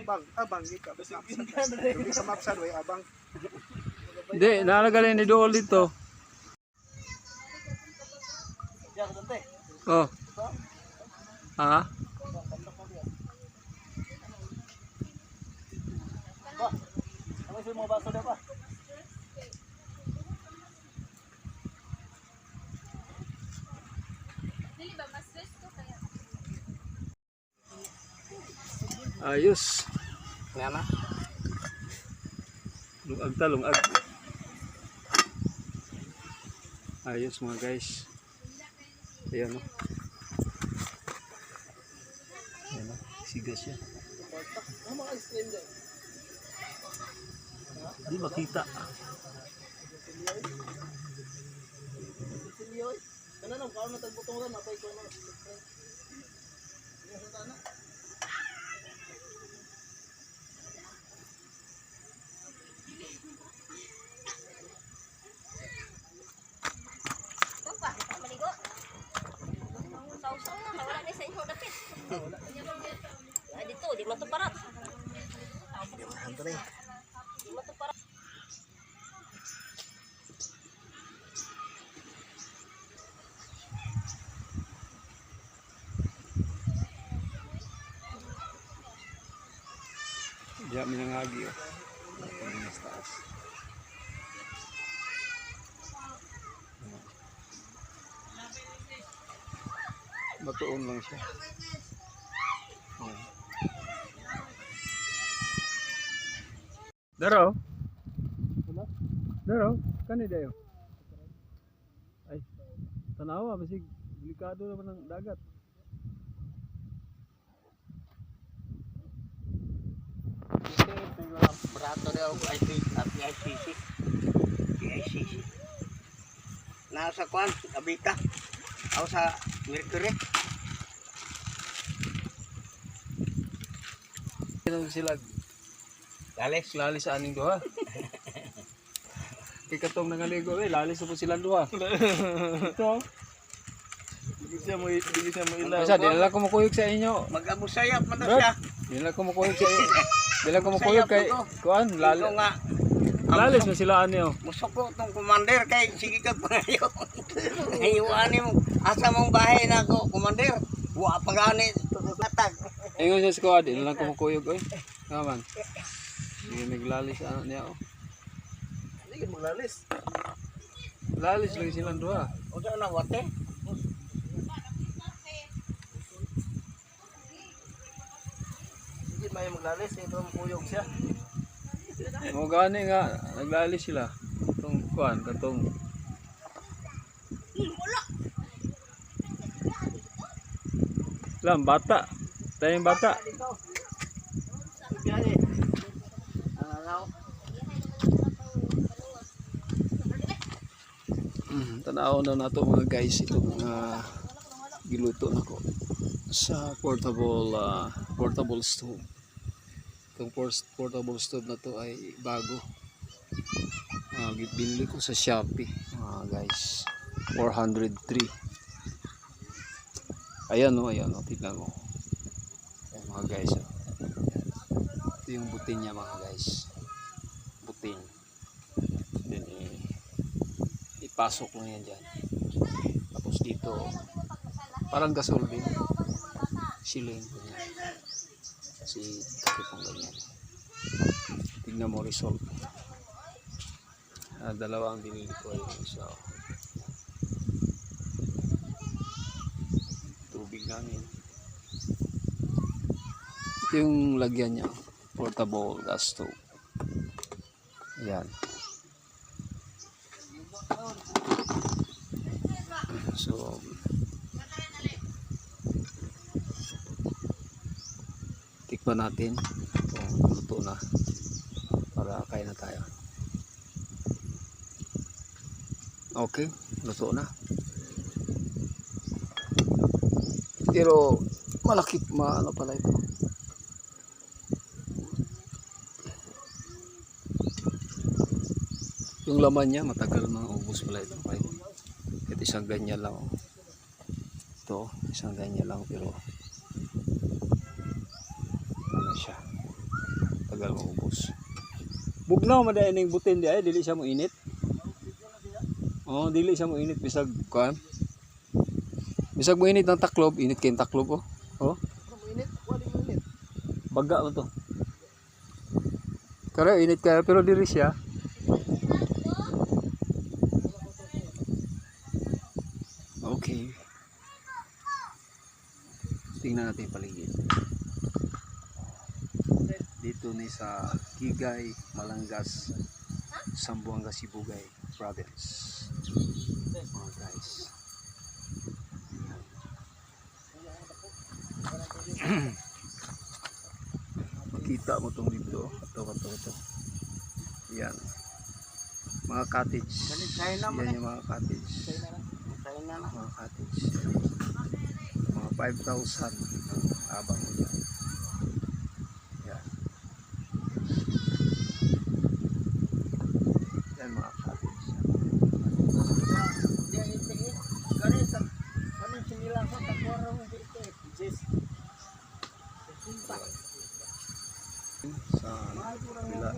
abang ka. Hindi ka mapsan, way abang. Hindi, nalagaling ni Dool dito. Oh. Ha? Ayos. Ngana? Lungag ta, lungag. Ayos mga guys. Ayan o. Ayan o. Sigas yan. Hindi makita. Dito, di matuparat. Diyan minangagi o. Pagdinas taas. Matuon lang siya. Daro? Daro? Kani dayo? Ay, tanawa, masig delikado naman ng dagat. Barato daw ICC. Nasa kwan, Abita. Ako sa Mercury. Ano sila? Lalis sa aning duha. Kay katong nangaligo lalis po sila duha. Ito. Hindi siya mo ilaw. Kasi dinala ko makuyog sa inyo. Mag-abusayap man daw siya. Dinala ko makuyog sa inyo. Dinala ko makuyog kay kuan lalis mo sila ani oh. Musok ko tong commander kay sige ka pangayo. Ayuan mo asa mong bahay na ko commander. Wa pa gani tatag. Ingon sa squad, dinala ko makuyog oy. Naman. Sige naglalis ano niya oh. Hindi maglalis. Lalis lang silang duha. Unsa na wate? Hindi may maglalis, ito kuyog siya. Mo gani nga naglalis sila. Katong kuan, katong Lam bata. Tayong bata. Tanaw na nato mga guys itong mga giluto nako sa portable stove. Itong portable stove na to ay bago. Bili ko sa Shopee guys. 403. Ayan o, tignan mo. Ayan mga guys. Ito yung butin niya mga guys. Butin. Then ipasok lang yan dyan. Tapos dito, parang gasol din. Siling ko yan. Kasi takipong ganyan. Tignan mo result. Dalawa ang binili ko ay isa. Tubig namin. Ito yung lagyan niya. Portable gas stove. Ayan. So, tikman natin kung luto na para kain na tayo. Okay, luto na. Pero malaki ano pala ito. Yung laman niya matagal maubos pala ito. Ito isang ganyan lang. Ito isang ganyan lang pero ano siya. tagal maubos. Bugnaw maday ning butin di ay dili siya mo init. Oh, dili siya mo init bisag kuan. Bisag mo init ng taklob, init kay taklob oh. Oh. Init, wala init. Baga mo to. Kaya init kaya pero diri siya. Okay. Tingnan natin yung paligid. Dito ni sa Kigay, Malangas, Zamboanga, Sibugay province. Mga guys. Makita mo tong dito. Ito. Yan. Mga cottage. Yan yung mga cottage. Mga cottage. Mga 5,000 ang abang mo dyan. Yan. Yan mga cottage. Sa kabila,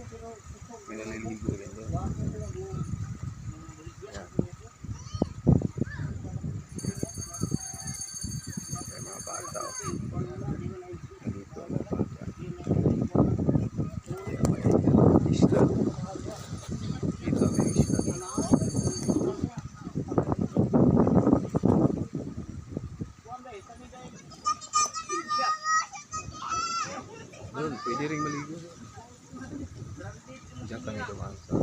may naliligo rin doon. Yan. May mga bata. Nandito ang mga bata. Yan, may isla. Dito may isla. Doon, pwede rin maligo. Diyan kami dumaan sa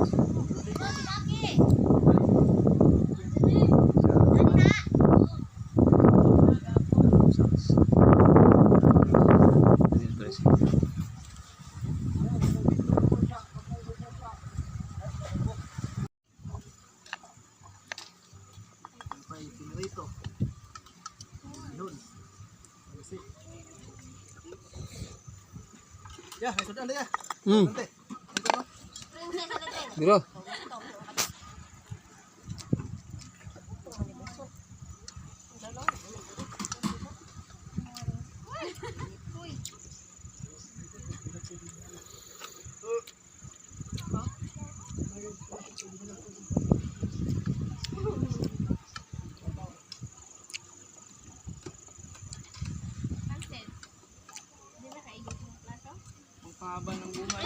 Ya, sudah anda ya. Biro. Haba ng bunga.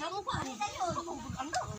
Kamu pa, ano tayo?